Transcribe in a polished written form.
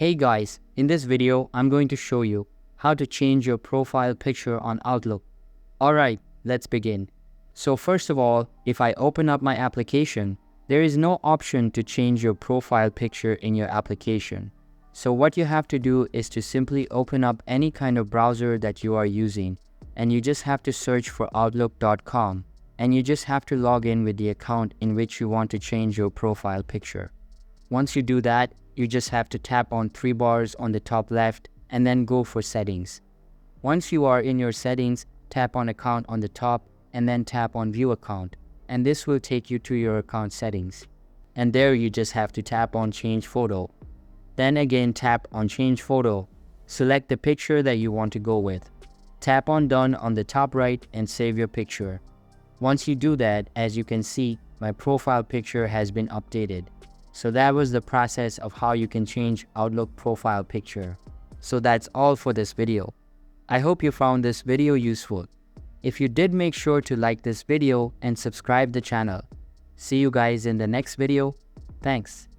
Hey guys, in this video, I'm going to show you how to change your profile picture on Outlook. Alright, let's begin. So first of all, if I open up my application, there is no option to change your profile picture in your application. So what you have to do is to simply open up any kind of browser that you are using, and you just have to search for outlook.com, and you just have to log in with the account in which you want to change your profile picture. Once you do that, you just have to tap on three bars on the top left and then go for settings. Once you are in your settings, tap on account on the top and then tap on view account, and this will take you to your account settings. And there you just have to tap on change photo. Then again tap on change photo. Select the picture that you want to go with. Tap on done on the top right and save your picture. Once you do that, as you can see, my profile picture has been updated. So that was the process of how you can change Outlook profile picture. So that's all for this video. I hope you found this video useful. If you did, make sure to like this video and subscribe the channel. See you guys in the next video. Thanks.